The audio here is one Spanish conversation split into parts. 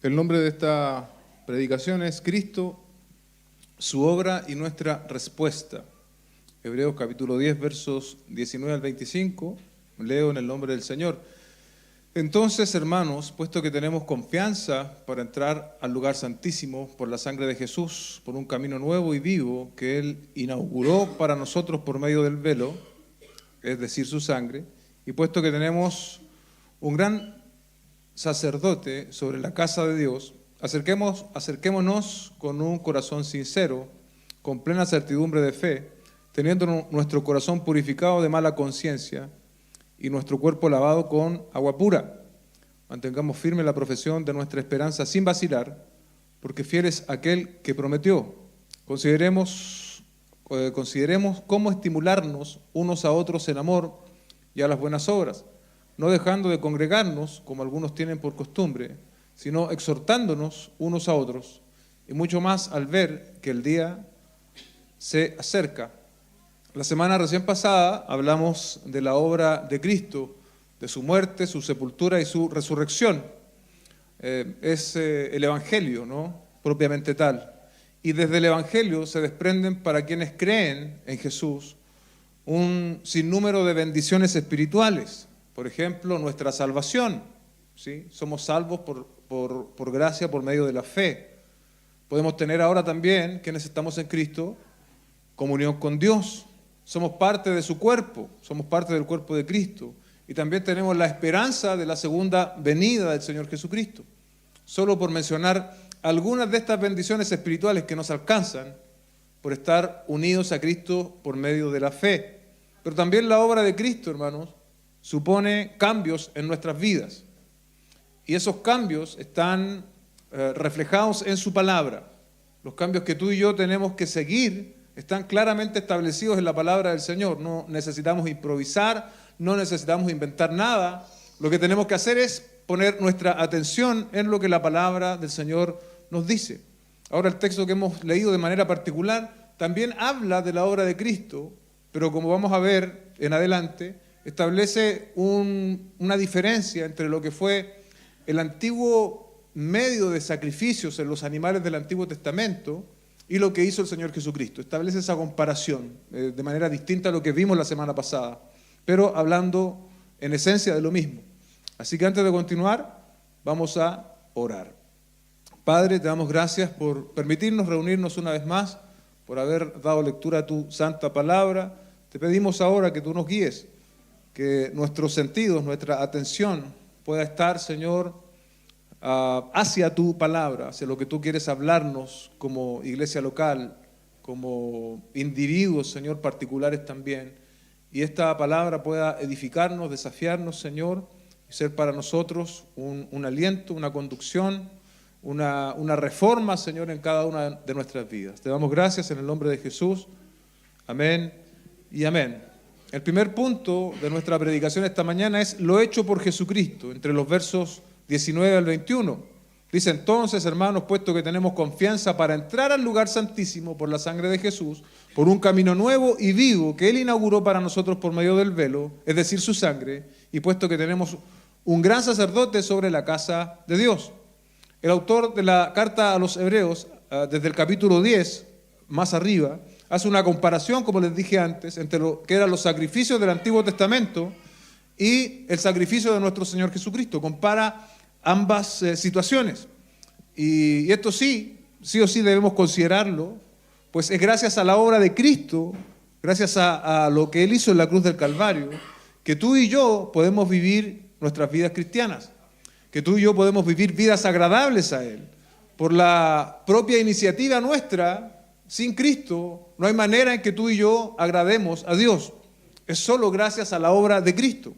El nombre de esta predicación es Cristo, su obra y nuestra respuesta. Hebreos capítulo 10, versos 19 al 25, leo en el nombre del Señor. Entonces, hermanos, puesto que tenemos confianza para entrar al lugar santísimo por la sangre de Jesús, por un camino nuevo y vivo que Él inauguró para nosotros por medio del velo, es decir, su sangre, y puesto que tenemos un gran sacerdote sobre la casa de Dios, acerquémonos con un corazón sincero, con plena certidumbre de fe, teniendo nuestro corazón purificado de mala conciencia y nuestro cuerpo lavado con agua pura. Mantengamos firme la profesión de nuestra esperanza sin vacilar, porque fiel es aquel que prometió. Consideremos cómo estimularnos unos a otros en amor y a las buenas obras, no dejando de congregarnos, como algunos tienen por costumbre, sino exhortándonos unos a otros, y mucho más al ver que el día se acerca. La semana recién pasada hablamos de la obra de Cristo, de su muerte, su sepultura y su resurrección. Es el Evangelio, ¿no? Propiamente tal. Y desde el Evangelio se desprenden para quienes creen en Jesús un sinnúmero de bendiciones espirituales. Por ejemplo, nuestra salvación, ¿sí? Somos salvos por gracia, por medio de la fe. Podemos tener ahora también, quienes estamos en Cristo, comunión con Dios. Somos parte de su cuerpo, somos parte del cuerpo de Cristo. Y también tenemos la esperanza de la segunda venida del Señor Jesucristo. Solo por mencionar algunas de estas bendiciones espirituales que nos alcanzan por estar unidos a Cristo por medio de la fe. Pero también la obra de Cristo, hermanos, supone cambios en nuestras vidas. Y esos cambios están reflejados en su palabra. Los cambios que tú y yo tenemos que seguir están claramente establecidos en la palabra del Señor. No necesitamos improvisar, no necesitamos inventar nada. Lo que tenemos que hacer es poner nuestra atención en lo que la palabra del Señor nos dice. Ahora el texto que hemos leído de manera particular también habla de la obra de Cristo, pero como vamos a ver en adelante, establece una diferencia entre lo que fue el antiguo medio de sacrificios en los animales del Antiguo Testamento y lo que hizo el Señor Jesucristo. Establece esa comparación de manera distinta a lo que vimos la semana pasada, pero hablando en esencia de lo mismo. Así que antes de continuar, vamos a orar. Padre, te damos gracias por permitirnos reunirnos una vez más, por haber dado lectura a tu santa palabra. Te pedimos ahora que tú nos guíes, que nuestros sentidos, nuestra atención pueda estar, Señor, hacia tu palabra, hacia lo que tú quieres hablarnos como iglesia local, como individuos, Señor, particulares también. Y esta palabra pueda edificarnos, desafiarnos, Señor, y ser para nosotros un aliento, una conducción, una reforma, Señor, en cada una de nuestras vidas. Te damos gracias en el nombre de Jesús. Amén y amén. El primer punto de nuestra predicación esta mañana es lo hecho por Jesucristo, entre los versos 19 al 21. Dice entonces, hermanos, puesto que tenemos confianza para entrar al lugar santísimo por la sangre de Jesús, por un camino nuevo y vivo que Él inauguró para nosotros por medio del velo, es decir, su sangre, y puesto que tenemos un gran sacerdote sobre la casa de Dios. El autor de la carta a los Hebreos, desde el capítulo 10, más arriba, hace una comparación, como les dije antes, entre lo que eran los sacrificios del Antiguo Testamento y el sacrificio de nuestro Señor Jesucristo. Compara ambas situaciones. Y esto sí o sí debemos considerarlo, pues es gracias a la obra de Cristo, gracias a lo que Él hizo en la cruz del Calvario, que tú y yo podemos vivir nuestras vidas cristianas, que tú y yo podemos vivir vidas agradables a Él. Por la propia iniciativa nuestra, sin Cristo, no hay manera en que tú y yo agrademos a Dios. Es solo gracias a la obra de Cristo.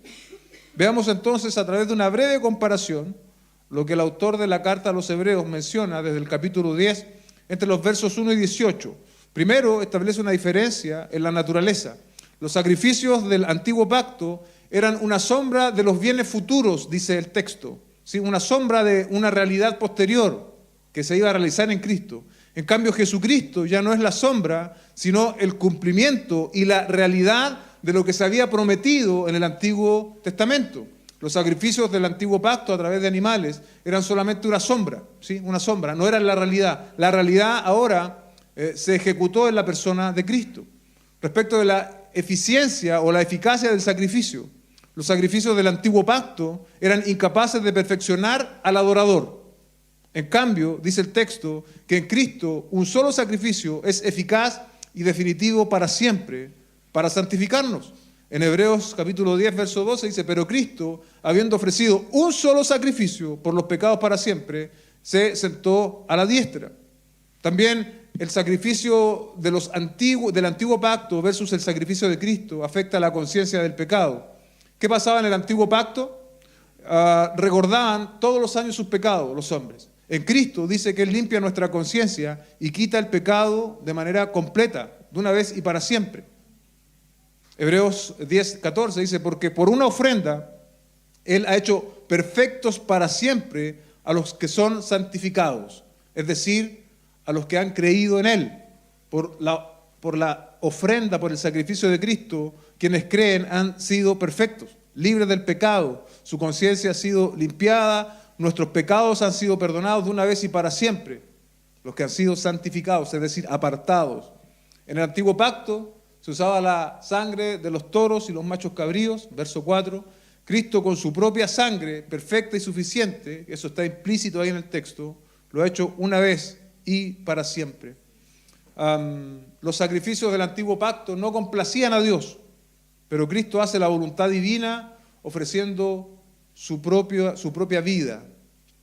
Veamos entonces a través de una breve comparación lo que el autor de la carta a los Hebreos menciona desde el capítulo 10, entre los versos 1 y 18. Primero, establece una diferencia en la naturaleza. Los sacrificios del antiguo pacto eran una sombra de los bienes futuros, dice el texto, ¿sí? Una sombra de una realidad posterior que se iba a realizar en Cristo. En cambio, Jesucristo ya no es la sombra, sino el cumplimiento y la realidad de lo que se había prometido en el Antiguo Testamento. Los sacrificios del antiguo pacto a través de animales eran solamente una sombra, ¿sí? Una sombra, no eran la realidad. La realidad ahora se ejecutó en la persona de Cristo. Respecto de la eficiencia o la eficacia del sacrificio, los sacrificios del antiguo pacto eran incapaces de perfeccionar al adorador. En cambio, dice el texto, que en Cristo un solo sacrificio es eficaz y definitivo para siempre, para santificarnos. En Hebreos capítulo 10, verso 12 dice, pero Cristo, habiendo ofrecido un solo sacrificio por los pecados para siempre, se sentó a la diestra. También el sacrificio del antiguo pacto versus el sacrificio de Cristo afecta la conciencia del pecado. ¿Qué pasaba en el antiguo pacto? Recordaban todos los años sus pecados los hombres. En Cristo dice que Él limpia nuestra conciencia y quita el pecado de manera completa, de una vez y para siempre. Hebreos 10, 14 dice, porque por una ofrenda Él ha hecho perfectos para siempre a los que son santificados, es decir, a los que han creído en Él. Por la ofrenda, por el sacrificio de Cristo, quienes creen han sido perfectos, libres del pecado, su conciencia ha sido limpiada, nuestros pecados han sido perdonados de una vez y para siempre, los que han sido santificados, es decir, apartados. En el antiguo pacto se usaba la sangre de los toros y los machos cabríos, verso 4. Cristo con su propia sangre, perfecta y suficiente, eso está implícito ahí en el texto, lo ha hecho una vez y para siempre. Los sacrificios del antiguo pacto no complacían a Dios, pero Cristo hace la voluntad divina ofreciendo su propia vida.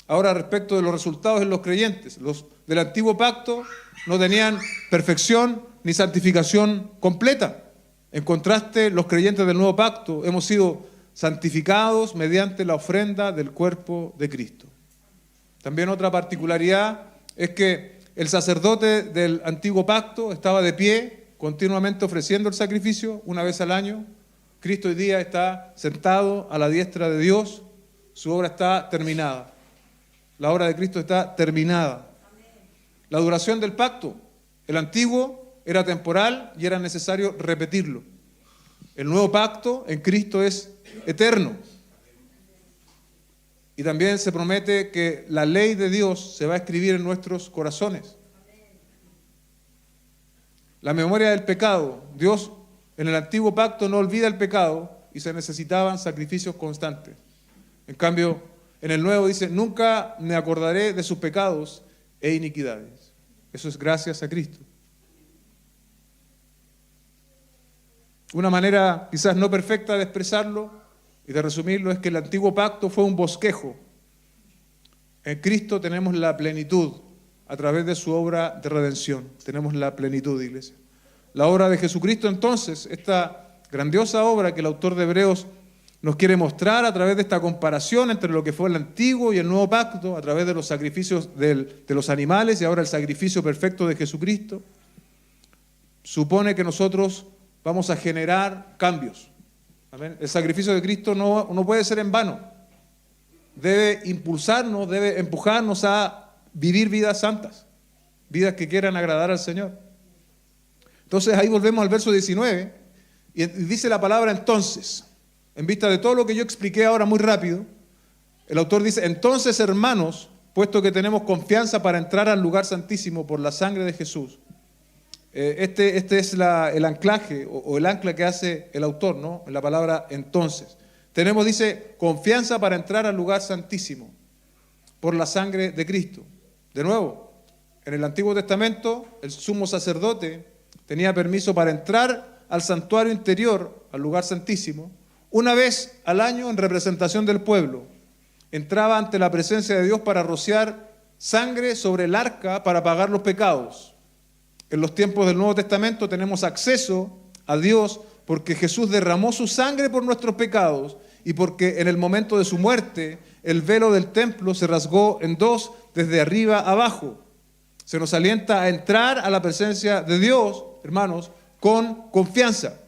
Ahora, respecto de los resultados en los creyentes, los del antiguo pacto no tenían perfección ni santificación completa. En contraste, los creyentes del nuevo pacto hemos sido santificados mediante la ofrenda del cuerpo de Cristo. También otra particularidad es que el sacerdote del antiguo pacto estaba de pie, continuamente ofreciendo el sacrificio una vez al año. Cristo hoy día está sentado a la diestra de Dios, su obra está terminada. La obra de Cristo está terminada. La duración del pacto, el antiguo era temporal y era necesario repetirlo. El nuevo pacto en Cristo es eterno. Y también se promete que la ley de Dios se va a escribir en nuestros corazones. La memoria del pecado, Dios en el antiguo pacto no olvida el pecado y se necesitaban sacrificios constantes. En cambio, en el nuevo dice, nunca me acordaré de sus pecados e iniquidades. Eso es gracias a Cristo. Una manera quizás no perfecta de expresarlo y de resumirlo es que el antiguo pacto fue un bosquejo. En Cristo tenemos la plenitud a través de su obra de redención. Tenemos la plenitud, iglesia. La obra de Jesucristo entonces, esta grandiosa obra que el autor de Hebreos nos quiere mostrar a través de esta comparación entre lo que fue el antiguo y el nuevo pacto, a través de los sacrificios de los animales y ahora el sacrificio perfecto de Jesucristo, supone que nosotros vamos a generar cambios. ¿Amén? El sacrificio de Cristo no puede ser en vano. Debe impulsarnos, debe empujarnos a vivir vidas santas, vidas que quieran agradar al Señor. Entonces ahí volvemos al verso 19 y dice la palabra entonces. En vista de todo lo que yo expliqué ahora muy rápido, el autor dice, entonces hermanos, puesto que tenemos confianza para entrar al lugar santísimo por la sangre de Jesús. Este es el anclaje o el ancla que hace el autor, ¿no? En la palabra entonces. Tenemos, dice, confianza para entrar al lugar santísimo por la sangre de Cristo. De nuevo, en el Antiguo Testamento, el sumo sacerdote tenía permiso para entrar al santuario interior, al lugar santísimo, una vez al año en representación del pueblo. Entraba ante la presencia de Dios para rociar sangre sobre el arca para pagar los pecados. En los tiempos del Nuevo Testamento tenemos acceso a Dios porque Jesús derramó su sangre por nuestros pecados y porque en el momento de su muerte el velo del templo se rasgó en dos desde arriba abajo. Se nos alienta a entrar a la presencia de Dios, hermanos, con confianza.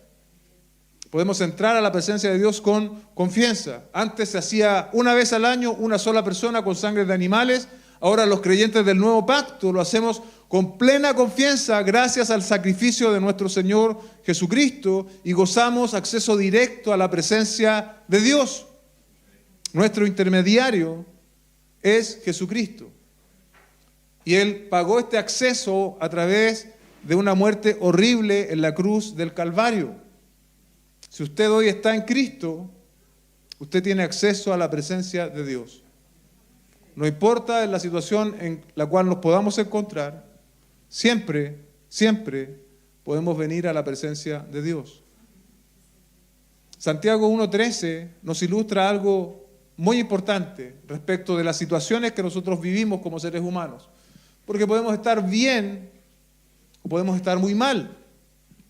Podemos entrar a la presencia de Dios con confianza. Antes se hacía una vez al año una sola persona con sangre de animales. Ahora los creyentes del nuevo pacto lo hacemos con plena confianza gracias al sacrificio de nuestro Señor Jesucristo y gozamos acceso directo a la presencia de Dios. Nuestro intermediario es Jesucristo. Y Él pagó este acceso a través de una muerte horrible en la cruz del Calvario. Si usted hoy está en Cristo, usted tiene acceso a la presencia de Dios. No importa la situación en la cual nos podamos encontrar, siempre podemos venir a la presencia de Dios. Santiago 1:13 nos ilustra algo muy importante respecto de las situaciones que nosotros vivimos como seres humanos. Porque podemos estar bien o podemos estar muy mal.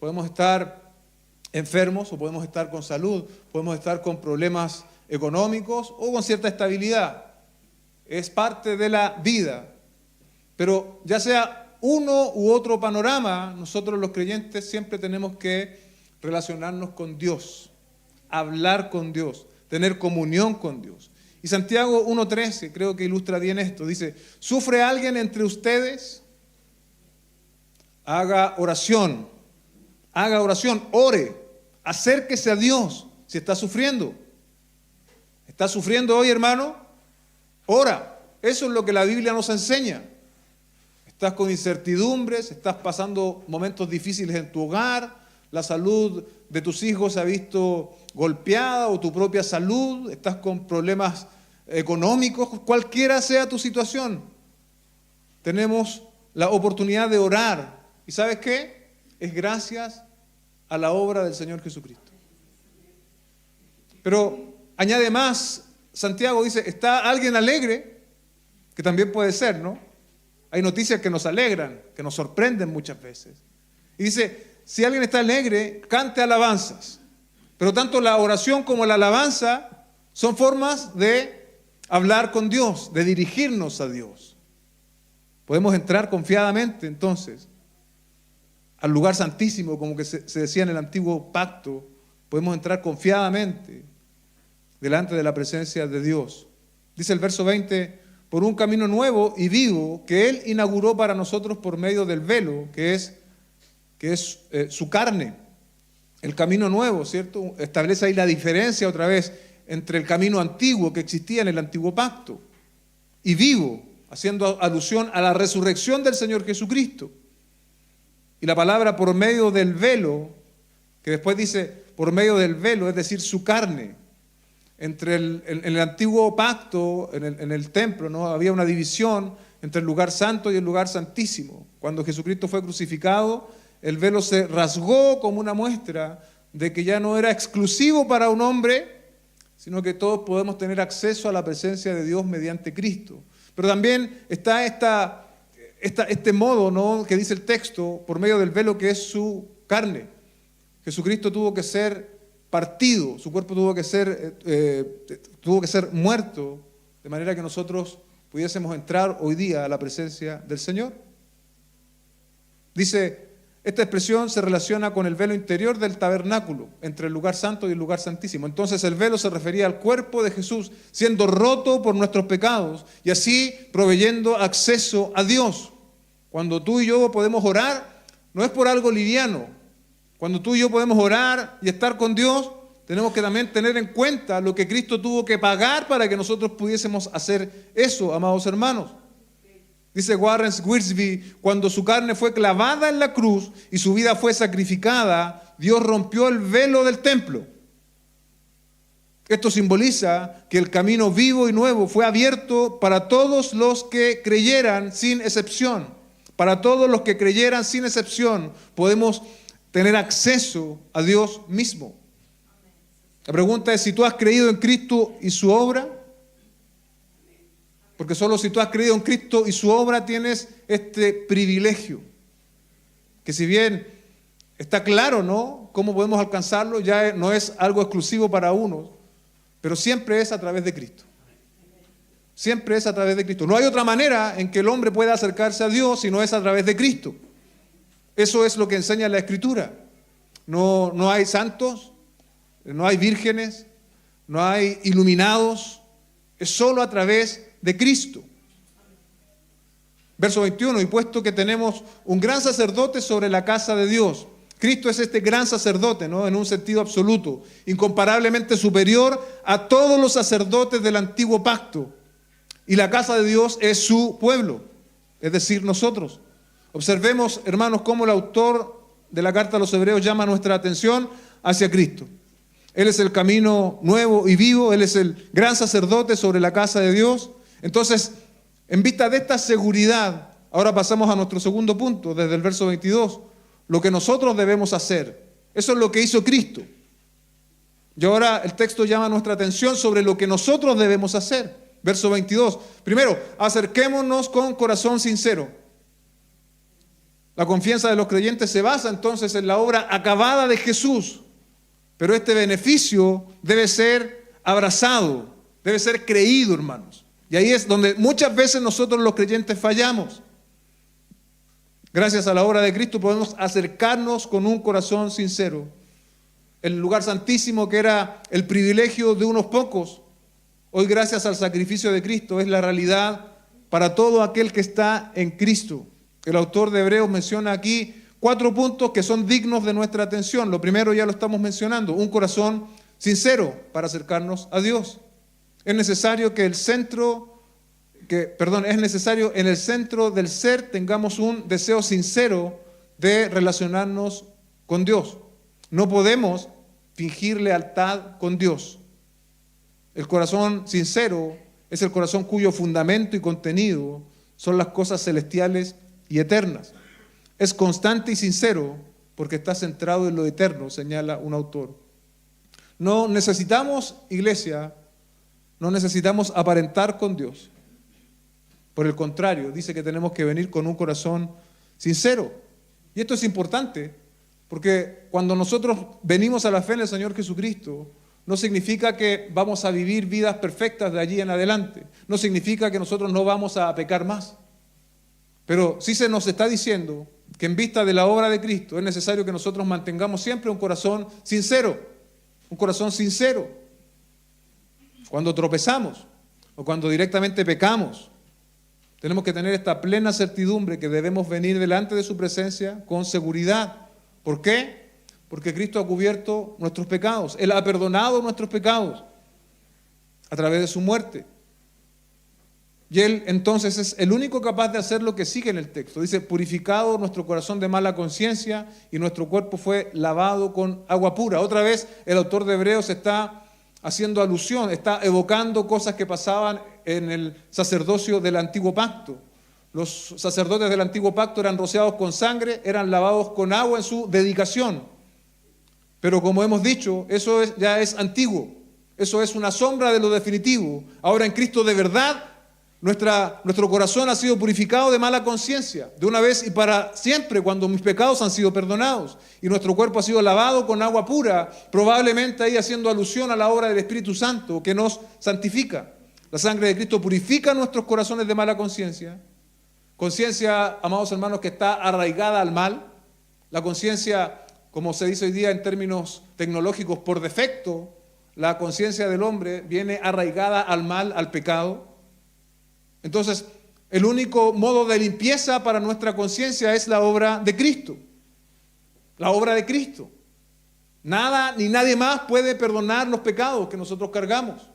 Podemos estar enfermos o podemos estar con salud. Podemos estar con problemas económicos o con cierta estabilidad. Es parte de la vida. Pero ya sea uno u otro panorama, nosotros los creyentes siempre tenemos que relacionarnos con Dios, hablar con Dios, tener comunión con Dios. Y Santiago 1:13 creo que ilustra bien esto. Dice, ¿sufre alguien entre ustedes? Haga oración, ore, acérquese a Dios si está sufriendo. ¿Estás sufriendo hoy, hermano? Ora. Eso es lo que la Biblia nos enseña. Estás con incertidumbres, estás pasando momentos difíciles en tu hogar, la salud de tus hijos se ha visto golpeada o tu propia salud, estás con problemas económicos, cualquiera sea tu situación. Tenemos la oportunidad de orar. ¿Y sabes qué? Es gracias a la obra del Señor Jesucristo. Pero añade más, Santiago dice, ¿está alguien alegre? Que también puede ser, ¿no? Hay noticias que nos alegran, que nos sorprenden muchas veces. Y dice, si alguien está alegre, cante alabanzas. Pero tanto la oración como la alabanza son formas de hablar con Dios, de dirigirnos a Dios. Podemos entrar confiadamente entonces al lugar santísimo, como que se decía en el antiguo pacto. Podemos entrar confiadamente delante de la presencia de Dios. Dice el verso 20, por un camino nuevo y vivo que Él inauguró para nosotros por medio del velo, que es su carne. El camino nuevo, ¿cierto? Establece ahí la diferencia otra vez entre el camino antiguo que existía en el antiguo pacto y vivo, haciendo alusión a la resurrección del Señor Jesucristo. Y la palabra por medio del velo, que después dice por medio del velo, es decir, su carne. En el antiguo pacto, en el templo, ¿no? Había una división entre el lugar santo y el lugar santísimo. Cuando Jesucristo fue crucificado, el velo se rasgó como una muestra de que ya no era exclusivo para un hombre, sino que todos podemos tener acceso a la presencia de Dios mediante Cristo. Pero también está este modo, ¿no?, que dice el texto, por medio del velo, que es su carne. Jesucristo tuvo que ser partido, su cuerpo tuvo que ser muerto, de manera que nosotros pudiésemos entrar hoy día a la presencia del Señor. Dice, esta expresión se relaciona con el velo interior del tabernáculo, entre el lugar santo y el lugar santísimo. Entonces el velo se refería al cuerpo de Jesús, siendo roto por nuestros pecados y así proveyendo acceso a Dios. Cuando tú y yo podemos orar, no es por algo liviano. Cuando tú y yo podemos orar y estar con Dios, tenemos que también tener en cuenta lo que Cristo tuvo que pagar para que nosotros pudiésemos hacer eso, amados hermanos. Dice Warren Wiersbe, cuando su carne fue clavada en la cruz y su vida fue sacrificada, Dios rompió el velo del templo. Esto simboliza que el camino vivo y nuevo fue abierto para todos los que creyeran sin excepción. Para todos los que creyeran sin excepción, podemos tener acceso a Dios mismo. La pregunta es si tú has creído en Cristo y su obra. Porque solo si tú has creído en Cristo y su obra tienes este privilegio. Que si bien está claro, ¿no?, cómo podemos alcanzarlo, ya no es algo exclusivo para unos, pero siempre es a través de Cristo. Siempre es a través de Cristo. No hay otra manera en que el hombre pueda acercarse a Dios si no es a través de Cristo. Eso es lo que enseña la Escritura. No hay santos, no hay vírgenes, no hay iluminados. Es solo a través de Cristo. Verso 21, y puesto que tenemos un gran sacerdote sobre la casa de Dios, Cristo es este gran sacerdote, ¿no? En un sentido absoluto, incomparablemente superior a todos los sacerdotes del antiguo pacto. Y la casa de Dios es su pueblo, es decir, nosotros. Observemos, hermanos, cómo el autor de la carta a los Hebreos llama nuestra atención hacia Cristo. Él es el camino nuevo y vivo, Él es el gran sacerdote sobre la casa de Dios. Entonces, en vista de esta seguridad, ahora pasamos a nuestro segundo punto, desde el verso 22. Lo que nosotros debemos hacer. Eso es lo que hizo Cristo. Y ahora el texto llama nuestra atención sobre lo que nosotros debemos hacer. Verso 22. Primero, acerquémonos con corazón sincero. La confianza de los creyentes se basa entonces en la obra acabada de Jesús. Pero este beneficio debe ser abrazado, debe ser creído, hermanos. Y ahí es donde muchas veces nosotros los creyentes fallamos. Gracias a la obra de Cristo podemos acercarnos con un corazón sincero. El lugar santísimo, que era el privilegio de unos pocos, hoy gracias al sacrificio de Cristo es la realidad para todo aquel que está en Cristo. El autor de Hebreos menciona aquí 4 puntos que son dignos de nuestra atención. Lo primero ya lo estamos mencionando, un corazón sincero para acercarnos a Dios. Es necesario en el centro del ser tengamos un deseo sincero de relacionarnos con Dios. No podemos fingir lealtad con Dios. El corazón sincero es el corazón cuyo fundamento y contenido son las cosas celestiales y eternas. Es constante y sincero porque está centrado en lo eterno, señala un autor. No necesitamos, iglesia, no necesitamos aparentar con Dios. Por el contrario, dice que tenemos que venir con un corazón sincero. Y esto es importante, porque cuando nosotros venimos a la fe en el Señor Jesucristo, no significa que vamos a vivir vidas perfectas de allí en adelante. No significa que nosotros no vamos a pecar más. Pero sí se nos está diciendo que en vista de la obra de Cristo es necesario que nosotros mantengamos siempre un corazón sincero. Un corazón sincero. Cuando tropezamos o cuando directamente pecamos, tenemos que tener esta plena certidumbre que debemos venir delante de su presencia con seguridad. ¿Por qué? Porque Cristo ha cubierto nuestros pecados. Él ha perdonado nuestros pecados a través de su muerte. Y Él entonces es el único capaz de hacer lo que sigue en el texto. Dice, purificado nuestro corazón de mala conciencia y nuestro cuerpo fue lavado con agua pura. Otra vez el autor de Hebreos está haciendo alusión, está evocando cosas que pasaban en el sacerdocio del antiguo pacto. Los sacerdotes del antiguo pacto eran rociados con sangre, eran lavados con agua en su dedicación. Pero como hemos dicho, eso ya es antiguo, eso es una sombra de lo definitivo. Ahora en Cristo de verdad, nuestro corazón ha sido purificado de mala conciencia, de una vez y para siempre, cuando mis pecados han sido perdonados. Y nuestro cuerpo ha sido lavado con agua pura, probablemente ahí haciendo alusión a la obra del Espíritu Santo que nos santifica. La sangre de Cristo purifica nuestros corazones de mala conciencia. Conciencia, amados hermanos, que está arraigada al mal. La conciencia, como se dice hoy día en términos tecnológicos, por defecto, la conciencia del hombre viene arraigada al mal, al pecado. Entonces, el único modo de limpieza para nuestra conciencia es la obra de Cristo. La obra de Cristo. Nada ni nadie más puede perdonar los pecados que nosotros cargamos.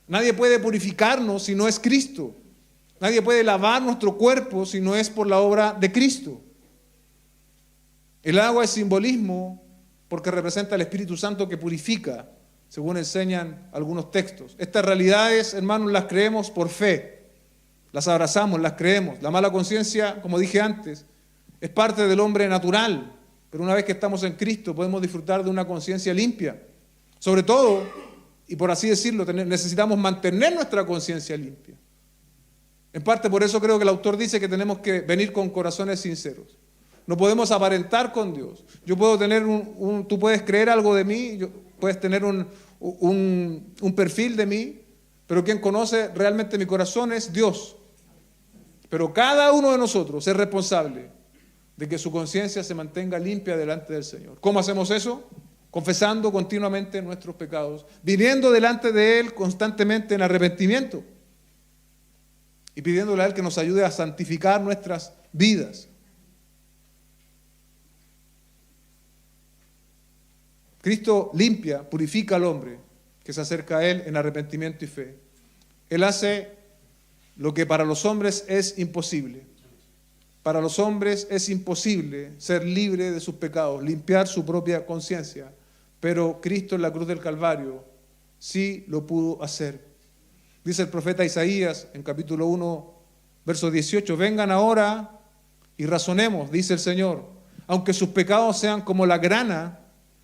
Nadie puede purificarnos si no es Cristo. Nadie puede lavar nuestro cuerpo si no es por la obra de Cristo. El agua es simbolismo porque representa al Espíritu Santo que purifica, según enseñan algunos textos. Estas realidades, hermanos, las creemos por fe. Las abrazamos, las creemos. La mala conciencia, como dije antes, es parte del hombre natural. Pero una vez que estamos en Cristo podemos disfrutar de una conciencia limpia. Sobre todo, y por así decirlo, necesitamos mantener nuestra conciencia limpia. En parte por eso creo que el autor dice que tenemos que venir con corazones sinceros. No podemos aparentar con Dios. Yo puedo tener tú puedes creer algo de mí, puedes tener un perfil de mí, pero quien conoce realmente mi corazón es Dios. Pero cada uno de nosotros es responsable de que su conciencia se mantenga limpia delante del Señor. ¿Cómo hacemos eso? Confesando continuamente nuestros pecados, viniendo delante de Él constantemente en arrepentimiento y pidiéndole a Él que nos ayude a santificar nuestras vidas. Cristo limpia, purifica al hombre que se acerca a Él en arrepentimiento y fe. Él hace lo que para los hombres es imposible. Para los hombres es imposible ser libre de sus pecados, limpiar su propia conciencia. Pero Cristo en la cruz del Calvario sí lo pudo hacer. Dice el profeta Isaías en capítulo 1, verso 18, vengan ahora y razonemos, dice el Señor. Aunque sus pecados sean como la grana,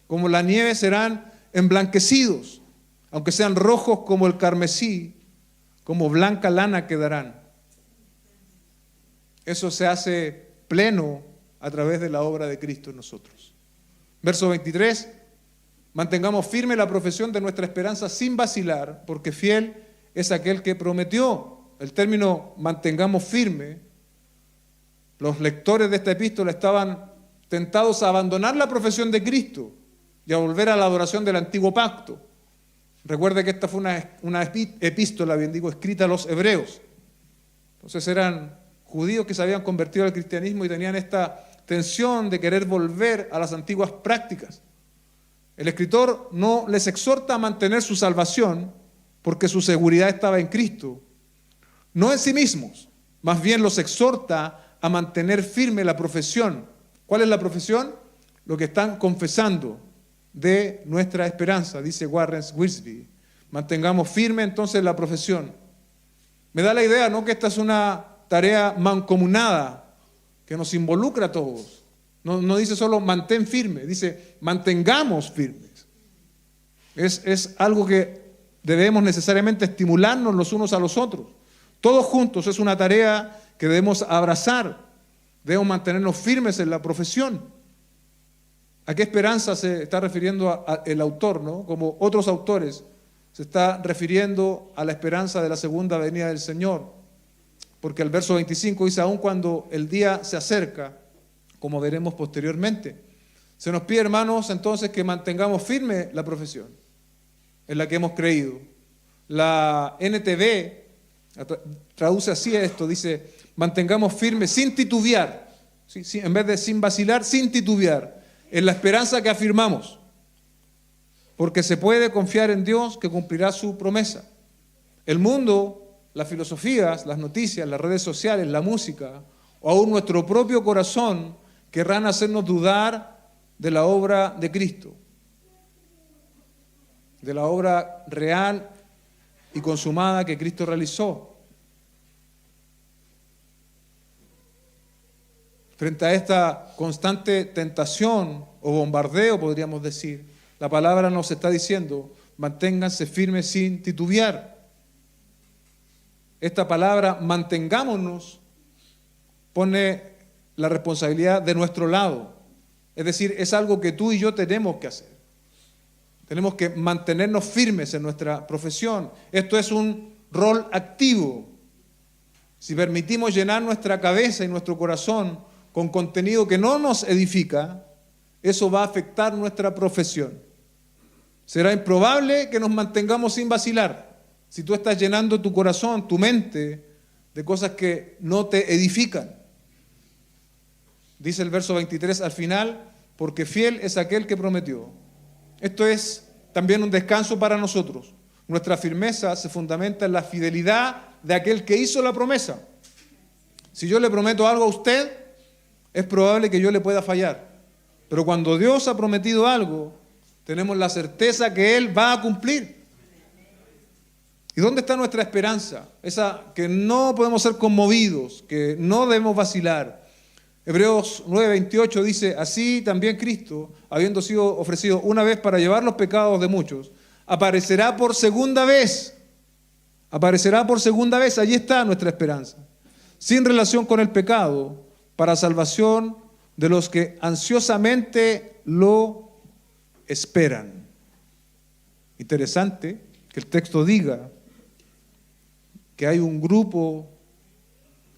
como la nieve serán emblanquecidos. Aunque sean rojos como el carmesí, como blanca lana quedarán. Eso se hace pleno a través de la obra de Cristo en nosotros. Verso 23, mantengamos firme la profesión de nuestra esperanza sin vacilar, porque fiel es aquel que prometió. El término mantengamos firme, los lectores de esta epístola estaban tentados a abandonar la profesión de Cristo y a volver a la adoración del antiguo pacto. Recuerde que esta fue una epístola, bien digo, escrita a los hebreos. Entonces eran judíos que se habían convertido al cristianismo y tenían esta tensión de querer volver a las antiguas prácticas. El escritor no les exhorta a mantener su salvación porque su seguridad estaba en Cristo, no en sí mismos, más bien los exhorta a mantener firme la profesión. ¿Cuál es la profesión? Lo que están confesando de nuestra esperanza, dice Warren Wiersbe. Mantengamos firme entonces la profesión. Me da la idea, ¿no?, que esta es una tarea mancomunada que nos involucra a todos. No dice solo mantén firme, dice mantengamos firmes. Es algo que debemos necesariamente estimularnos los unos a los otros. Todos juntos es una tarea que debemos abrazar. Debemos mantenernos firmes en la profesión. ¿A qué esperanza se está refiriendo el autor, ¿no? Como otros autores, se está refiriendo a la esperanza de la segunda venida del Señor. Porque el verso 25 dice, aun cuando el día se acerca, como veremos posteriormente. Se nos pide, hermanos, entonces que mantengamos firme la profesión en la que hemos creído. La NTV traduce así esto, dice, mantengamos firme sin titubear, ¿sí? En vez de sin vacilar, sin titubear, en la esperanza que afirmamos, porque se puede confiar en Dios que cumplirá su promesa. El mundo, las filosofías, las noticias, las redes sociales, la música, o aún nuestro propio corazón, querrán hacernos dudar de la obra de Cristo, de la obra real y consumada que Cristo realizó. Frente a esta constante tentación o bombardeo, podríamos decir, la palabra nos está diciendo, manténganse firmes sin titubear. Esta palabra, mantengámonos, pone la responsabilidad de nuestro lado. Es decir, es algo que tú y yo tenemos que hacer. Tenemos que mantenernos firmes en nuestra profesión. Esto es un rol activo. Si permitimos llenar nuestra cabeza y nuestro corazón con contenido que no nos edifica, eso va a afectar nuestra profesión. Será improbable que nos mantengamos sin vacilar si tú estás llenando tu corazón, tu mente, de cosas que no te edifican. Dice el verso 23 al final, porque fiel es aquel que prometió. Esto es también un descanso para nosotros. Nuestra firmeza se fundamenta en la fidelidad de aquel que hizo la promesa. Si yo le prometo algo a usted, es probable que yo le pueda fallar. Pero cuando Dios ha prometido algo, tenemos la certeza que Él va a cumplir. ¿Y dónde está nuestra esperanza? Esa que no podemos ser conmovidos, que no debemos vacilar. Hebreos 9:28 dice, así también Cristo, habiendo sido ofrecido una vez para llevar los pecados de muchos, aparecerá por segunda vez. Aparecerá por segunda vez, allí está nuestra esperanza. Sin relación con el pecado, para salvación de los que ansiosamente lo esperan. Interesante que el texto diga que hay un grupo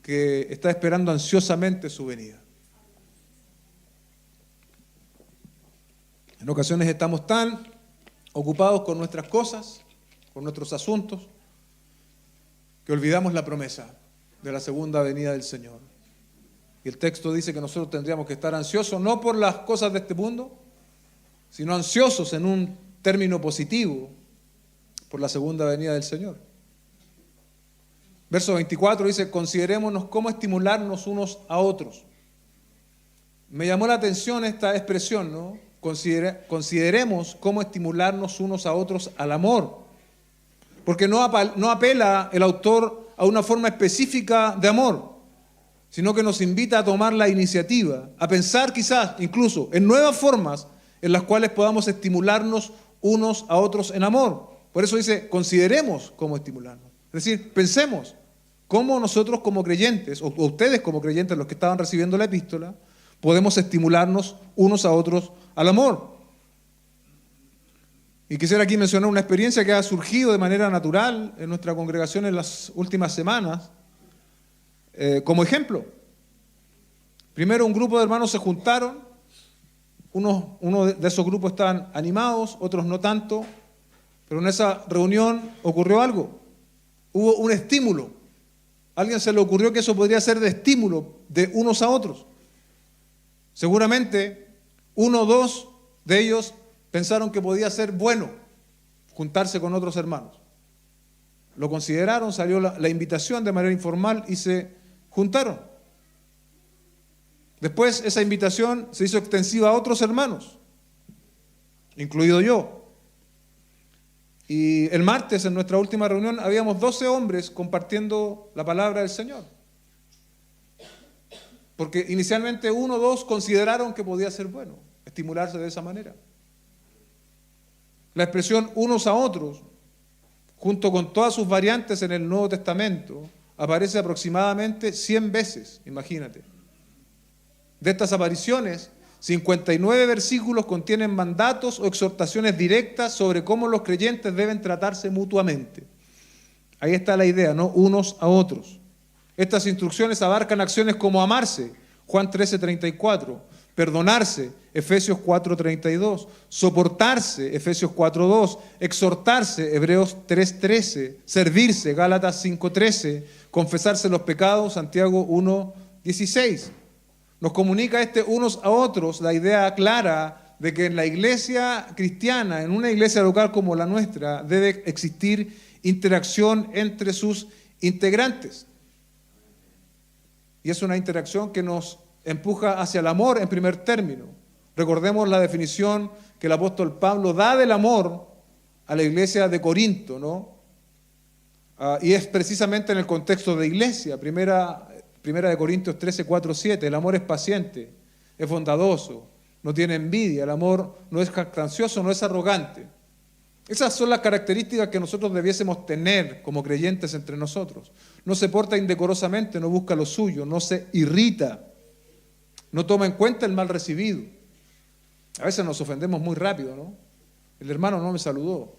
que está esperando ansiosamente su venida. En ocasiones estamos tan ocupados con nuestras cosas, con nuestros asuntos, que olvidamos la promesa de la segunda venida del Señor. Y el texto dice que nosotros tendríamos que estar ansiosos, no por las cosas de este mundo, sino ansiosos en un término positivo por la segunda venida del Señor. Verso 24 dice, considerémonos cómo estimularnos unos a otros. Me llamó la atención esta expresión, ¿no? Consideremos cómo estimularnos unos a otros al amor. Porque no apela el autor a una forma específica de amor, sino que nos invita a tomar la iniciativa, a pensar quizás incluso en nuevas formas en las cuales podamos estimularnos unos a otros en amor. Por eso dice, consideremos cómo estimularnos. Es decir, pensemos cómo nosotros como creyentes, o ustedes como creyentes, los que estaban recibiendo la epístola, podemos estimularnos unos a otros al amor. Y quisiera aquí mencionar una experiencia que ha surgido de manera natural en nuestra congregación en las últimas semanas, como ejemplo. Primero un grupo de hermanos se juntaron, uno de esos grupos estaban animados, otros no tanto, pero en esa reunión ocurrió algo, hubo un estímulo. A alguien se le ocurrió que eso podría ser de estímulo de unos a otros. Seguramente uno o dos de ellos pensaron que podía ser bueno juntarse con otros hermanos. Lo consideraron, salió la invitación de manera informal y se juntaron. Después esa invitación se hizo extensiva a otros hermanos, incluido yo. Y el martes en nuestra última reunión habíamos 12 hombres compartiendo la palabra del Señor. Porque inicialmente uno o dos consideraron que podía ser bueno estimularse de esa manera. La expresión unos a otros, junto con todas sus variantes en el Nuevo Testamento, aparece aproximadamente 100 veces, imagínate. De estas apariciones, 59 versículos contienen mandatos o exhortaciones directas sobre cómo los creyentes deben tratarse mutuamente. Ahí está la idea, ¿no? Unos a otros. Estas instrucciones abarcan acciones como amarse, Juan 13:34, perdonarse, Efesios 4:32, soportarse, Efesios 4:2, exhortarse, Hebreos 3:13, servirse, Gálatas 5:13, confesarse los pecados, Santiago 1:16. Nos comunica unos a otros la idea clara de que en la iglesia cristiana, en una iglesia local como la nuestra, debe existir interacción entre sus integrantes. Y es una interacción que nos empuja hacia el amor en primer término. Recordemos la definición que el apóstol Pablo da del amor a la iglesia de Corinto, ¿no? Y es precisamente en el contexto de iglesia. Primera de Corintios 13, 4, 7. El amor es paciente, es bondadoso, no tiene envidia. El amor no es jactancioso, no es arrogante. Esas son las características que nosotros debiésemos tener como creyentes entre nosotros. No se porta indecorosamente, no busca lo suyo, no se irrita, no toma en cuenta el mal recibido. A veces nos ofendemos muy rápido, ¿no? El hermano no me saludó.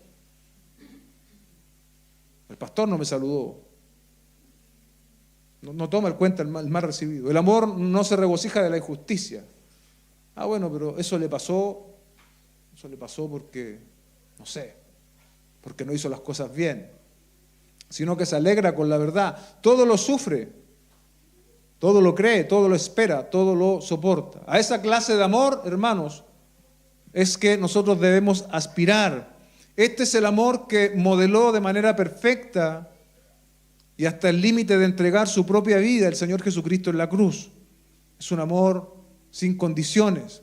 El pastor no me saludó. No toma en cuenta el mal recibido. El amor no se regocija de la injusticia. Bueno, pero eso le pasó porque, no sé, porque no hizo las cosas bien, sino que se alegra con la verdad. Todo lo sufre, todo lo cree, todo lo espera, todo lo soporta. A esa clase de amor, hermanos, es que nosotros debemos aspirar. Este es el amor que modeló de manera perfecta y hasta el límite de entregar su propia vida el Señor Jesucristo en la cruz. Es un amor sin condiciones.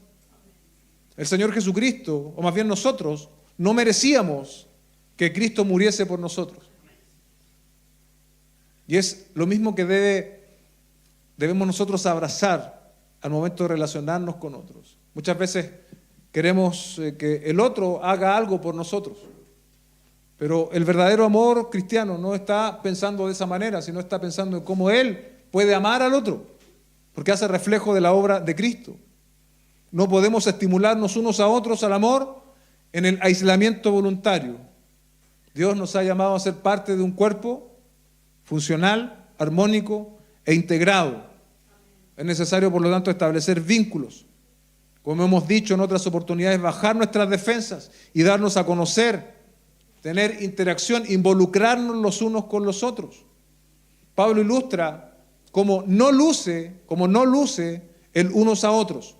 El Señor Jesucristo, o más bien nosotros, no merecíamos que Cristo muriese por nosotros. Y es lo mismo que debemos nosotros abrazar al momento de relacionarnos con otros. Muchas veces queremos que el otro haga algo por nosotros. Pero el verdadero amor cristiano no está pensando de esa manera, sino está pensando en cómo él puede amar al otro, porque hace reflejo de la obra de Cristo. No podemos estimularnos unos a otros al amor en el aislamiento voluntario. Dios nos ha llamado a ser parte de un cuerpo funcional, armónico e integrado. Es necesario, por lo tanto, establecer vínculos. Como hemos dicho en otras oportunidades, bajar nuestras defensas y darnos a conocer, tener interacción, involucrarnos los unos con los otros. Pablo ilustra cómo no luce el unos a otros.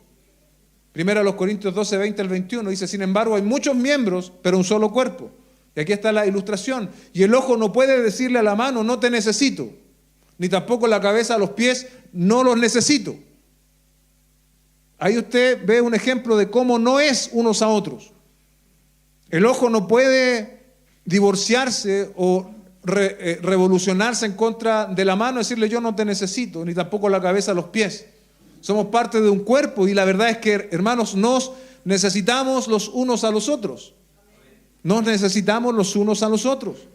Primero a los Corintios 12, 20 al 21 dice, sin embargo hay muchos miembros, pero un solo cuerpo. Y aquí está la ilustración. Y el ojo no puede decirle a la mano, no te necesito. Ni tampoco la cabeza a los pies, no los necesito. Ahí usted ve un ejemplo de cómo no es unos a otros. El ojo no puede divorciarse o revolucionarse en contra de la mano, decirle yo no te necesito, ni tampoco la cabeza a los pies. Somos parte de un cuerpo y la verdad es que, hermanos, nos necesitamos los unos a los otros. Nos necesitamos los unos a los otros.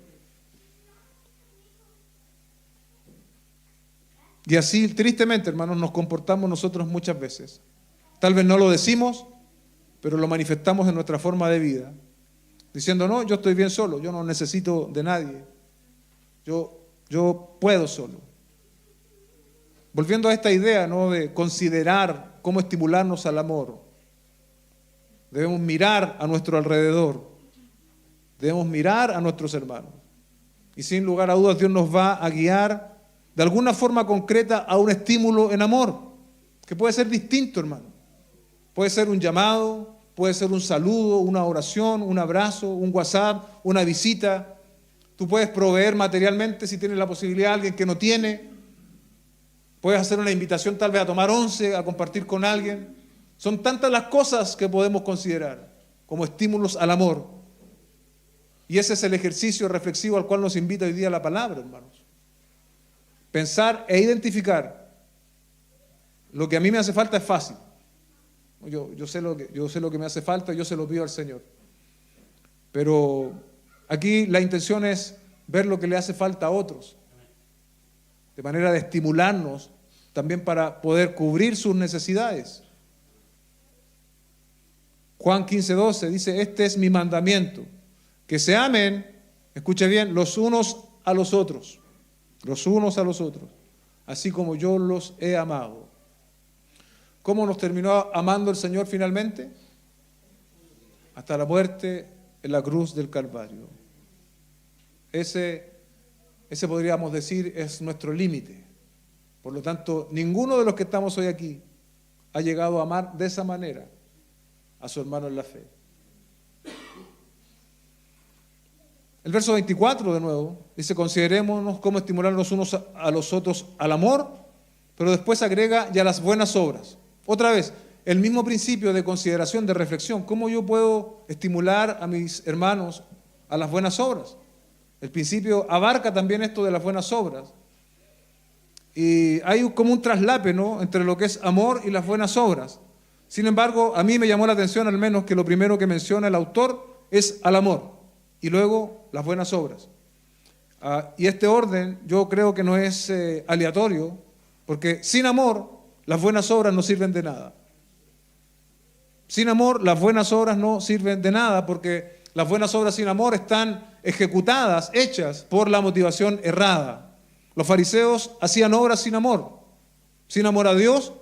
Y así, tristemente, hermanos, nos comportamos nosotros muchas veces. Tal vez no lo decimos, pero lo manifestamos en nuestra forma de vida. Diciendo, no, yo estoy bien solo, yo no necesito de nadie. Yo puedo solo. Volviendo a esta idea, ¿no?, de considerar cómo estimularnos al amor. Debemos mirar a nuestro alrededor. Debemos mirar a nuestros hermanos. Y sin lugar a dudas, Dios nos va a guiar de alguna forma concreta a un estímulo en amor, que puede ser distinto, hermano. Puede ser un llamado, puede ser un saludo, una oración, un abrazo, un WhatsApp, una visita. Tú puedes proveer materialmente si tienes la posibilidad a alguien que no tiene. Puedes hacer una invitación tal vez a tomar once, a compartir con alguien. Son tantas las cosas que podemos considerar como estímulos al amor. Y ese es el ejercicio reflexivo al cual nos invita hoy día la palabra, hermanos. Pensar e identificar. Lo que a mí me hace falta es fácil. Yo sé lo que me hace falta, yo se lo pido al Señor. Pero aquí la intención es ver lo que le hace falta a otros, de manera de estimularnos también para poder cubrir sus necesidades. Juan 15:12 dice, este es mi mandamiento, que se amen, escuche bien, los unos a los otros, así como yo los he amado. ¿Cómo nos terminó amando el Señor finalmente? Hasta la muerte en la cruz del Calvario. Ese podríamos decir es nuestro límite. Por lo tanto, ninguno de los que estamos hoy aquí ha llegado a amar de esa manera a su hermano en la fe. El verso 24 de nuevo dice, considerémonos cómo estimularnos unos a los otros al amor, pero después agrega ya las buenas obras. Otra vez, el mismo principio de consideración, de reflexión. ¿Cómo yo puedo estimular a mis hermanos a las buenas obras? El principio abarca también esto de las buenas obras. Y hay como un traslape, ¿no?, entre lo que es amor y las buenas obras. Sin embargo, a mí me llamó la atención al menos que lo primero que menciona el autor es al amor y luego las buenas obras. Y este orden yo creo que no es aleatorio, porque sin amor las buenas obras no sirven de nada. Sin amor las buenas obras no sirven de nada, porque las buenas obras sin amor están ejecutadas, hechas por la motivación errada. Los fariseos hacían obras sin amor a Dios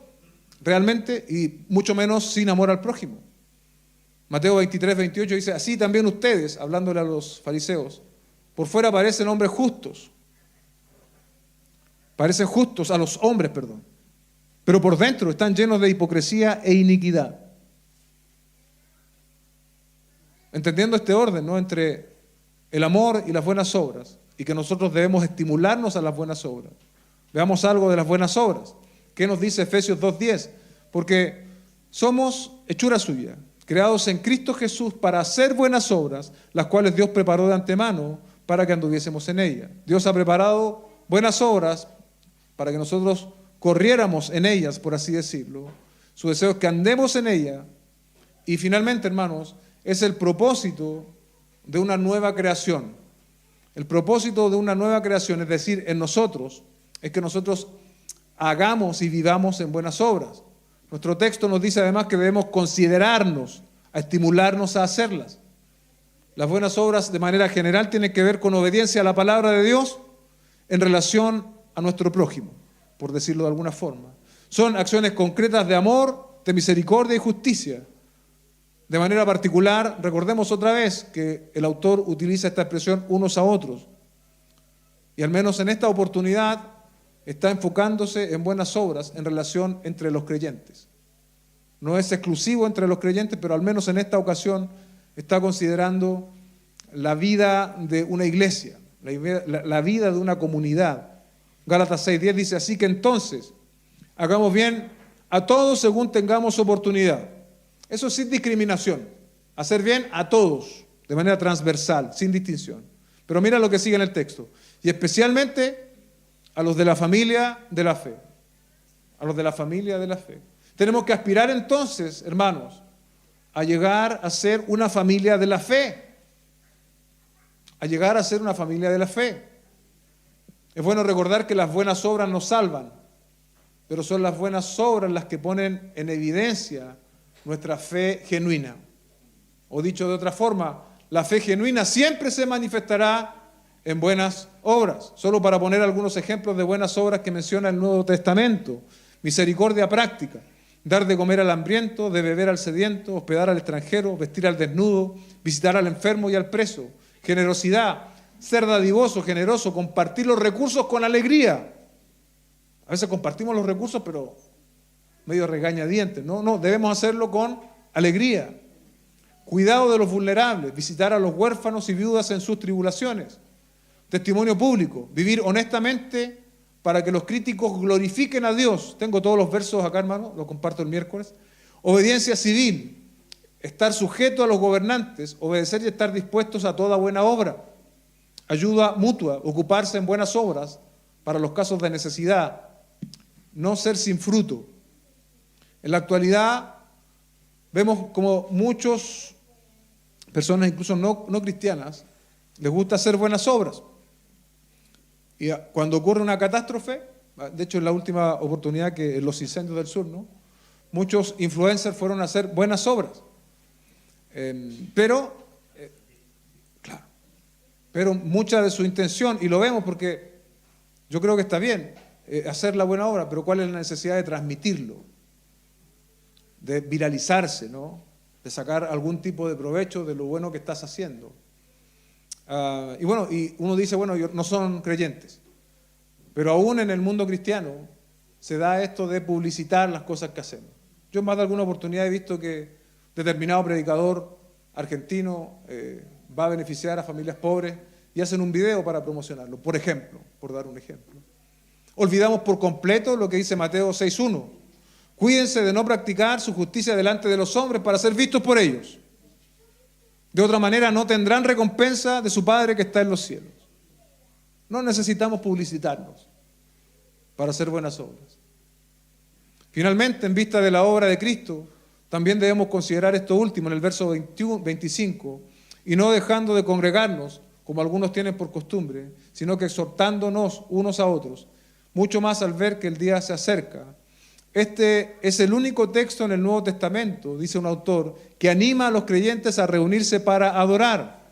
realmente, y mucho menos sin amor al prójimo. Mateo 23, 28 dice, así también ustedes, hablándole a los fariseos, por fuera parecen hombres justos, parecen justos a los hombres, pero por dentro están llenos de hipocresía e iniquidad. Entendiendo este orden, ¿no?, entre el amor y las buenas obras, y que nosotros debemos estimularnos a las buenas obras. Veamos algo de las buenas obras. ¿Qué nos dice Efesios 2:10? Porque somos hechura suya, creados en Cristo Jesús para hacer buenas obras, las cuales Dios preparó de antemano para que anduviésemos en ellas. Dios ha preparado buenas obras para que nosotros corriéramos en ellas, por así decirlo. Su deseo es que andemos en ellas. Y finalmente, hermanos, es el propósito de una nueva creación. El propósito de una nueva creación, es decir, en nosotros, es que nosotros hagamos y vivamos en buenas obras. Nuestro texto nos dice además que debemos considerarnos, a estimularnos a hacerlas. Las buenas obras de manera general tienen que ver con obediencia a la palabra de Dios en relación a nuestro prójimo, por decirlo de alguna forma. Son acciones concretas de amor, de misericordia y justicia. De manera particular, recordemos otra vez que el autor utiliza esta expresión unos a otros. Y al menos en esta oportunidad está enfocándose en buenas obras en relación entre los creyentes. no es exclusivo entre los creyentes, pero al menos en esta ocasión está considerando la vida de una iglesia, la vida de una comunidad. Gálatas 6:10 dice, así que entonces, hagamos bien a todos según tengamos oportunidad. Eso sin discriminación, hacer bien a todos, de manera transversal, sin distinción. Pero mira lo que sigue en el texto, y especialmente a los de la familia de la fe, a los de la familia de la fe. Tenemos que aspirar entonces, hermanos, a llegar a ser una familia de la fe, a llegar a ser una familia de la fe. Es bueno recordar que las buenas obras nos salvan, pero son las buenas obras las que ponen en evidencia nuestra fe genuina. O dicho de otra forma, la fe genuina siempre se manifestará en buenas obras. Solo para poner algunos ejemplos de buenas obras que menciona el Nuevo Testamento. Misericordia práctica, dar de comer al hambriento, de beber al sediento, hospedar al extranjero, vestir al desnudo, visitar al enfermo y al preso. Generosidad, ser dadivoso, generoso, compartir los recursos con alegría. A veces compartimos los recursos, pero medio regañadientes. No, debemos hacerlo con alegría. Cuidado de los vulnerables, visitar a los huérfanos y viudas en sus tribulaciones. Testimonio público, vivir honestamente para que los críticos glorifiquen a Dios. Tengo todos los versos acá, hermano, lo comparto el miércoles. Obediencia civil, estar sujeto a los gobernantes, obedecer y estar dispuestos a toda buena obra. Ayuda mutua, ocuparse en buenas obras para los casos de necesidad, no ser sin fruto. En la actualidad vemos como muchas personas, incluso no cristianas, les gusta hacer buenas obras. Y cuando ocurre una catástrofe, de hecho en la última oportunidad que en los incendios del sur, ¿no? Muchos influencers fueron a hacer buenas obras. Pero mucha de su intención, y lo vemos porque yo creo que está bien hacer la buena obra, pero ¿cuál es la necesidad de transmitirlo? De viralizarse, ¿no? De sacar algún tipo de provecho de lo bueno que estás haciendo. Y uno dice, no son creyentes, pero aún en el mundo cristiano se da esto de publicitar las cosas que hacemos. Yo en más de alguna oportunidad he visto que determinado predicador argentino va a beneficiar a familias pobres y hacen un video para promocionarlo, por ejemplo, por dar un ejemplo. Olvidamos por completo lo que dice Mateo 6:1. Cuídense de no practicar su justicia delante de los hombres para ser vistos por ellos. De otra manera no tendrán recompensa de su Padre que está en los cielos. No necesitamos publicitarnos para hacer buenas obras. Finalmente, en vista de la obra de Cristo, también debemos considerar esto último en el verso 25, y no dejando de congregarnos, como algunos tienen por costumbre, sino que exhortándonos unos a otros, mucho más al ver que el día se acerca. Este es el único texto en el Nuevo Testamento, dice un autor, que anima a los creyentes a reunirse para adorar.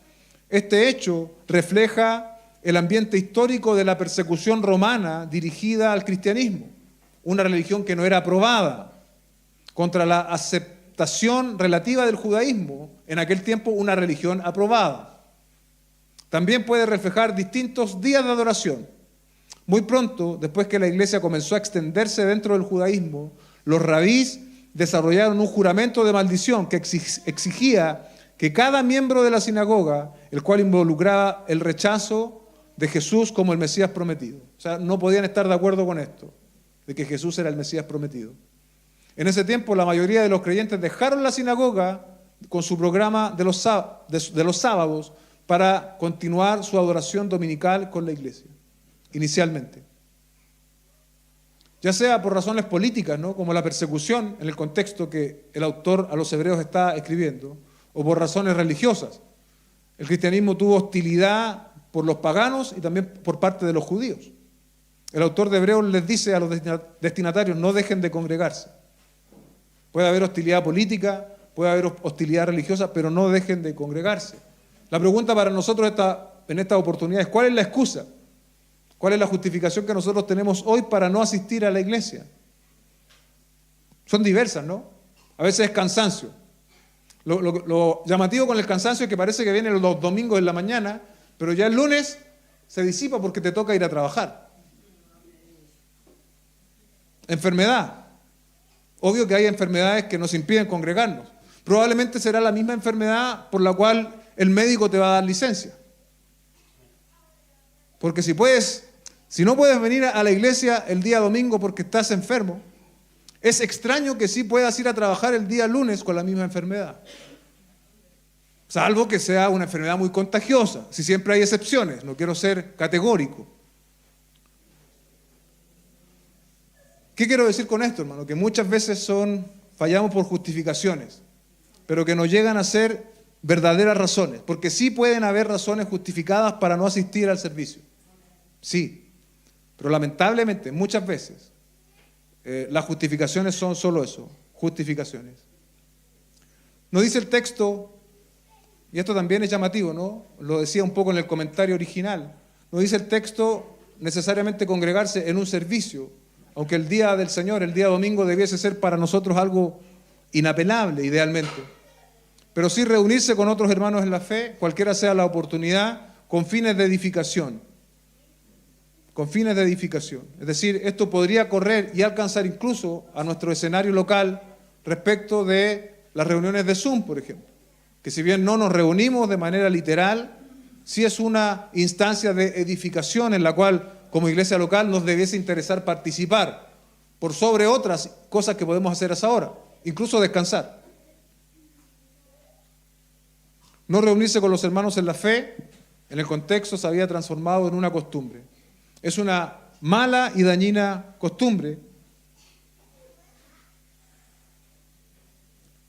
Este hecho refleja el ambiente histórico de la persecución romana dirigida al cristianismo, una religión que no era aprobada, contra la aceptación relativa del judaísmo, en aquel tiempo una religión aprobada. También puede reflejar distintos días de adoración. Muy pronto, después que la iglesia comenzó a extenderse dentro del judaísmo, los rabís desarrollaron un juramento de maldición que exigía que cada miembro de la sinagoga, el cual involucraba el rechazo de Jesús como el Mesías prometido. O sea, no podían estar de acuerdo con esto, de que Jesús era el Mesías prometido. En ese tiempo, la mayoría de los creyentes dejaron la sinagoga con su programa de los sábados para continuar su adoración dominical con la iglesia. Inicialmente, ya sea por razones políticas, ¿no? Como la persecución en el contexto que el autor a los hebreos está escribiendo, o por razones religiosas. El cristianismo tuvo hostilidad por los paganos y también por parte de los judíos. El autor de Hebreos les dice a los destinatarios, no dejen de congregarse. Puede haber hostilidad política, puede haber hostilidad religiosa, pero no dejen de congregarse. La pregunta para nosotros en esta oportunidad es, ¿cuál es la excusa? ¿Cuál es la justificación que nosotros tenemos hoy para no asistir a la iglesia? Son diversas, ¿no? A veces es cansancio. Lo llamativo con el cansancio es que parece que viene los domingos en la mañana, pero ya el lunes se disipa porque te toca ir a trabajar. Enfermedad. Obvio que hay enfermedades que nos impiden congregarnos. Probablemente será la misma enfermedad por la cual el médico te va a dar licencia. Porque si no puedes venir a la iglesia el día domingo porque estás enfermo, es extraño que sí puedas ir a trabajar el día lunes con la misma enfermedad. Salvo que sea una enfermedad muy contagiosa. Si siempre hay excepciones, no quiero ser categórico. ¿Qué quiero decir con esto, hermano? Que muchas veces fallamos por justificaciones, pero que no llegan a ser verdaderas razones, porque sí pueden haber razones justificadas para no asistir al servicio. Sí, pero lamentablemente muchas veces las justificaciones son solo eso, justificaciones. Nos dice el texto, y esto también es llamativo, ¿no? Lo decía un poco en el comentario original, nos dice el texto necesariamente congregarse en un servicio, aunque el día del Señor, el día domingo, debiese ser para nosotros algo inapelable, idealmente. Pero sí reunirse con otros hermanos en la fe, cualquiera sea la oportunidad, con fines de edificación. Con fines de edificación. Es decir, esto podría correr y alcanzar incluso a nuestro escenario local respecto de las reuniones de Zoom, por ejemplo. Que si bien no nos reunimos de manera literal, sí es una instancia de edificación en la cual, como iglesia local, nos debiese interesar participar por sobre otras cosas que podemos hacer a esa hora, incluso descansar. No reunirse con los hermanos en la fe, en el contexto se había transformado en una costumbre. Es una mala y dañina costumbre.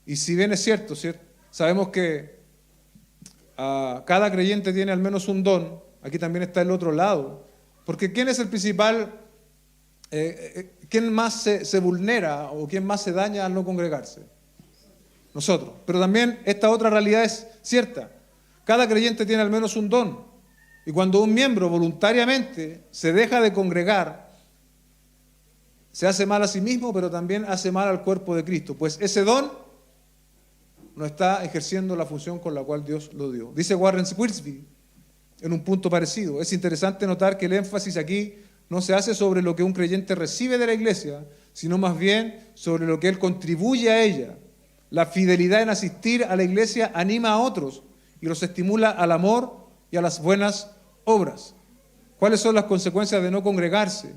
Y si bien es cierto, sabemos que cada creyente tiene al menos un don, aquí también está el otro lado. Porque ¿quién es el principal, quién más se vulnera o quién más se daña al no congregarse? Nosotros. Pero también esta otra realidad es cierta. Cada creyente tiene al menos un don. Y cuando un miembro voluntariamente se deja de congregar, se hace mal a sí mismo, pero también hace mal al cuerpo de Cristo. Pues ese don no está ejerciendo la función con la cual Dios lo dio. Dice Warren Wiersbe, en un punto parecido. Es interesante notar que el énfasis aquí no se hace sobre lo que un creyente recibe de la iglesia, sino más bien sobre lo que él contribuye a ella. La fidelidad en asistir a la iglesia anima a otros y los estimula al amor y a las buenas obras. ¿Cuáles son las consecuencias de no congregarse?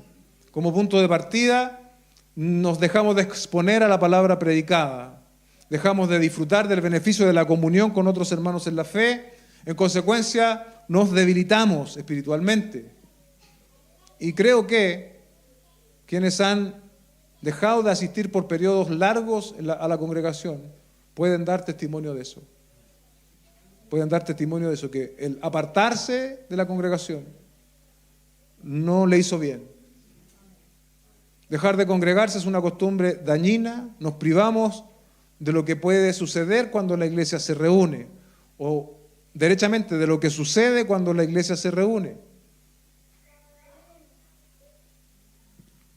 Como punto de partida, nos dejamos de exponer a la palabra predicada, dejamos de disfrutar del beneficio de la comunión con otros hermanos en la fe. En consecuencia, nos debilitamos espiritualmente. Y creo que quienes han dejado de asistir por periodos largos a la congregación pueden dar testimonio de eso. Pueden dar testimonio de eso, que el apartarse de la congregación no le hizo bien. Dejar de congregarse es una costumbre dañina, nos privamos de lo que puede suceder cuando la iglesia se reúne, o derechamente de lo que sucede cuando la iglesia se reúne.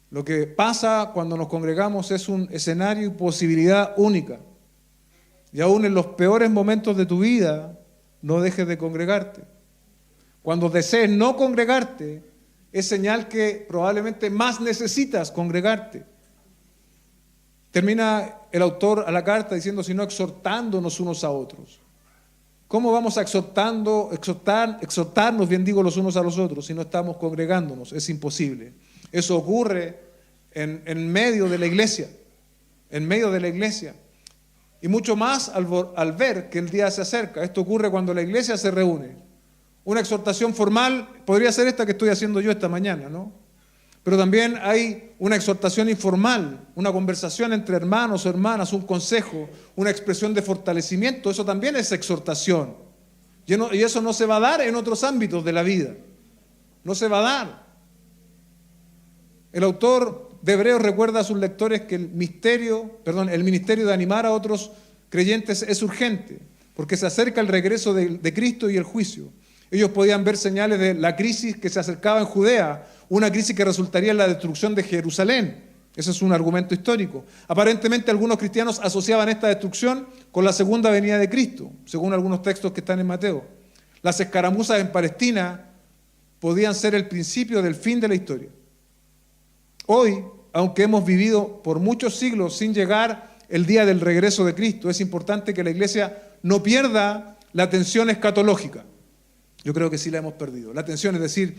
Lo que pasa cuando nos congregamos es un escenario y posibilidad única. Y aún en los peores momentos de tu vida, no dejes de congregarte. Cuando desees no congregarte, es señal que probablemente más necesitas congregarte. Termina el autor a la carta diciendo, sino exhortándonos unos a otros. ¿Cómo vamos a exhortarnos, bien digo, los unos a los otros si no estamos congregándonos? Es imposible. Eso ocurre en medio de la iglesia, en medio de la iglesia. Y mucho más al ver que el día se acerca. Esto ocurre cuando la iglesia se reúne. Una exhortación formal podría ser esta que estoy haciendo yo esta mañana, ¿no? Pero también hay una exhortación informal, una conversación entre hermanos o hermanas, un consejo, una expresión de fortalecimiento. Eso también es exhortación. Y eso no se va a dar en otros ámbitos de la vida. No se va a dar. El autor de Hebreos recuerda a sus lectores que el ministerio de animar a otros creyentes es urgente, porque se acerca el regreso de Cristo y el juicio. Ellos podían ver señales de la crisis que se acercaba en Judea, una crisis que resultaría en la destrucción de Jerusalén. Ese es un argumento histórico. Aparentemente algunos cristianos asociaban esta destrucción con la segunda venida de Cristo, según algunos textos que están en Mateo. Las escaramuzas en Palestina podían ser el principio del fin de la historia. Hoy aunque hemos vivido por muchos siglos sin llegar el día del regreso de Cristo, es importante que la iglesia no pierda la atención escatológica. Yo creo que sí la hemos perdido. La atención, es decir,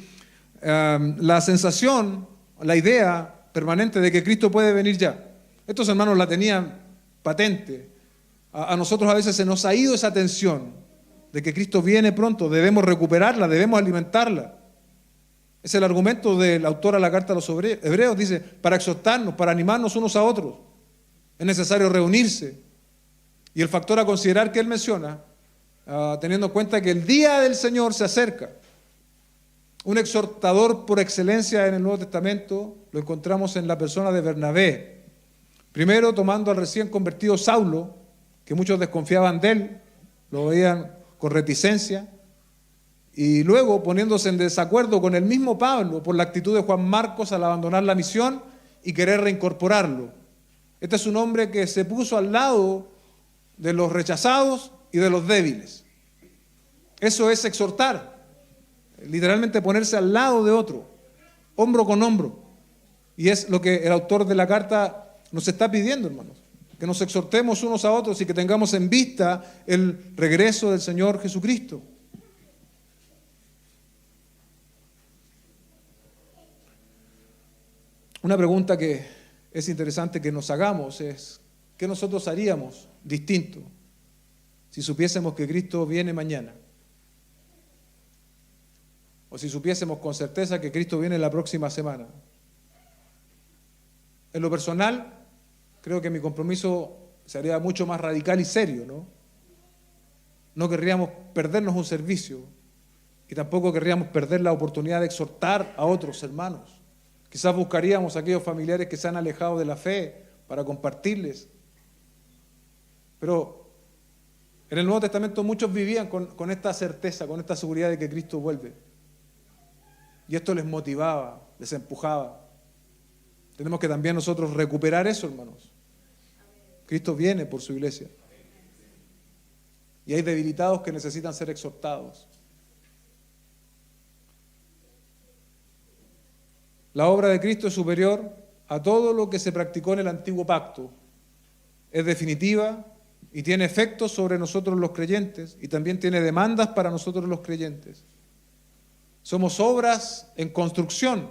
la sensación, la idea permanente de que Cristo puede venir ya. Estos hermanos la tenían patente. A nosotros a veces se nos ha ido esa atención de que Cristo viene pronto, debemos recuperarla, debemos alimentarla. Es el argumento del autor a la carta a los hebreos, dice, para exhortarnos, para animarnos unos a otros, es necesario reunirse. Y el factor a considerar que él menciona, teniendo en cuenta que el día del Señor se acerca. Un exhortador por excelencia en el Nuevo Testamento lo encontramos en la persona de Bernabé. Primero tomando al recién convertido Saulo, que muchos desconfiaban de él, lo veían con reticencia, y luego poniéndose en desacuerdo con el mismo Pablo por la actitud de Juan Marcos al abandonar la misión y querer reincorporarlo. Este es un hombre que se puso al lado de los rechazados y de los débiles. Eso es exhortar, literalmente ponerse al lado de otro, hombro con hombro. Y es lo que el autor de la carta nos está pidiendo, hermanos, que nos exhortemos unos a otros y que tengamos en vista el regreso del Señor Jesucristo. Una pregunta que es interesante que nos hagamos es, ¿qué nosotros haríamos distinto si supiésemos que Cristo viene mañana? O si supiésemos con certeza que Cristo viene la próxima semana. En lo personal, creo que mi compromiso sería mucho más radical y serio, ¿no? No querríamos perdernos un servicio y tampoco querríamos perder la oportunidad de exhortar a otros hermanos. Quizás buscaríamos a aquellos familiares que se han alejado de la fe para compartirles. Pero en el Nuevo Testamento muchos vivían con esta certeza, con esta seguridad de que Cristo vuelve. Y esto les motivaba, les empujaba. Tenemos que también nosotros recuperar eso, hermanos. Cristo viene por su iglesia. Y hay debilitados que necesitan ser exhortados. La obra de Cristo es superior a todo lo que se practicó en el antiguo pacto. Es definitiva y tiene efectos sobre nosotros los creyentes y también tiene demandas para nosotros los creyentes. Somos obras en construcción,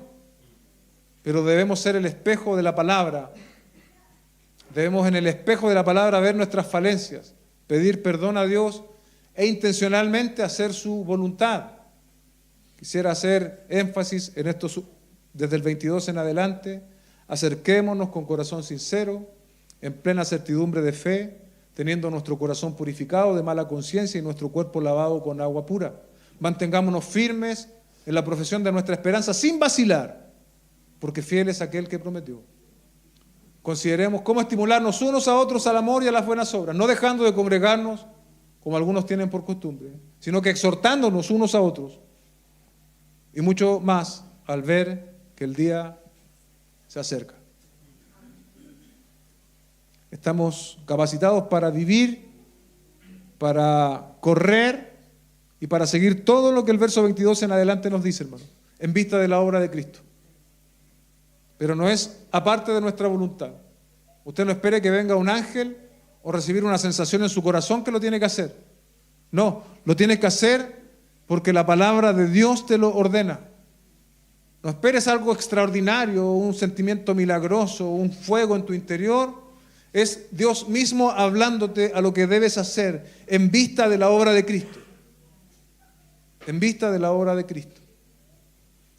pero debemos ser el espejo de la palabra. Debemos en el espejo de la palabra ver nuestras falencias, pedir perdón a Dios e intencionalmente hacer su voluntad. Quisiera hacer énfasis en esto desde el 22 en adelante. Acerquémonos con corazón sincero, en plena certidumbre de fe, teniendo nuestro corazón purificado de mala conciencia y nuestro cuerpo lavado con agua pura. Mantengámonos firmes en la profesión de nuestra esperanza sin vacilar, porque fiel es aquel que prometió. Consideremos cómo estimularnos unos a otros al amor y a las buenas obras, no dejando de congregarnos como algunos tienen por costumbre, sino que exhortándonos unos a otros, y mucho más al ver que el día se acerca. Estamos capacitados para vivir, para correr y para seguir todo lo que el verso 22 en adelante nos dice, hermano, en vista de la obra de Cristo. Pero no es aparte de nuestra voluntad. Usted no espere que venga un ángel o recibir una sensación en su corazón que lo tiene que hacer. No, lo tienes que hacer porque la palabra de Dios te lo ordena. No esperes algo extraordinario, un sentimiento milagroso, un fuego en tu interior. Es Dios mismo hablándote a lo que debes hacer en vista de la obra de Cristo. En vista de la obra de Cristo.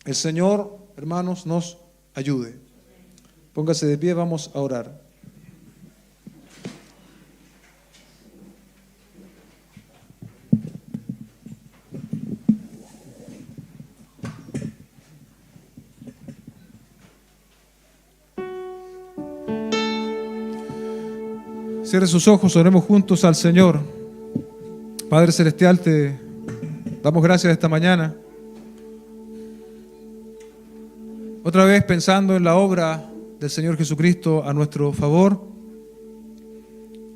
El Señor, hermanos, nos ayude. Póngase de pie, vamos a orar. Cierre sus ojos, oremos juntos al Señor. Padre Celestial, te damos gracias esta mañana. Otra vez pensando en la obra del Señor Jesucristo a nuestro favor,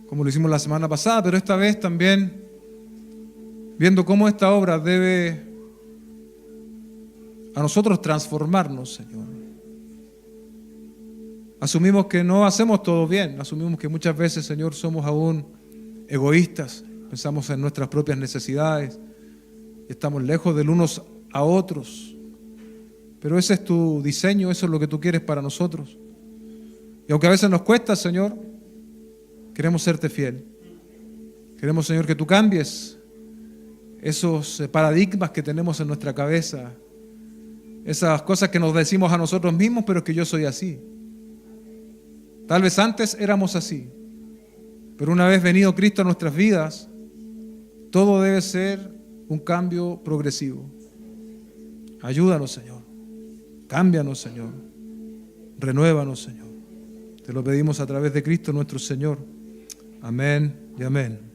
como lo hicimos la semana pasada, pero esta vez también viendo cómo esta obra debe a nosotros transformarnos, Señor. Asumimos que no hacemos todo bien. Asumimos que muchas veces, Señor, somos aún egoístas. Pensamos en nuestras propias necesidades. Estamos lejos del unos a otros. Pero ese es tu diseño, eso es lo que tú quieres para nosotros. Y aunque a veces nos cuesta, Señor, queremos serte fiel. Queremos, Señor, que tú cambies esos paradigmas que tenemos en nuestra cabeza, esas cosas que nos decimos a nosotros mismos, pero que yo soy así. Tal vez antes éramos así, pero una vez venido Cristo a nuestras vidas, todo debe ser un cambio progresivo. Ayúdanos, Señor. Cámbianos, Señor. Renuévanos, Señor. Te lo pedimos a través de Cristo nuestro Señor. Amén y amén.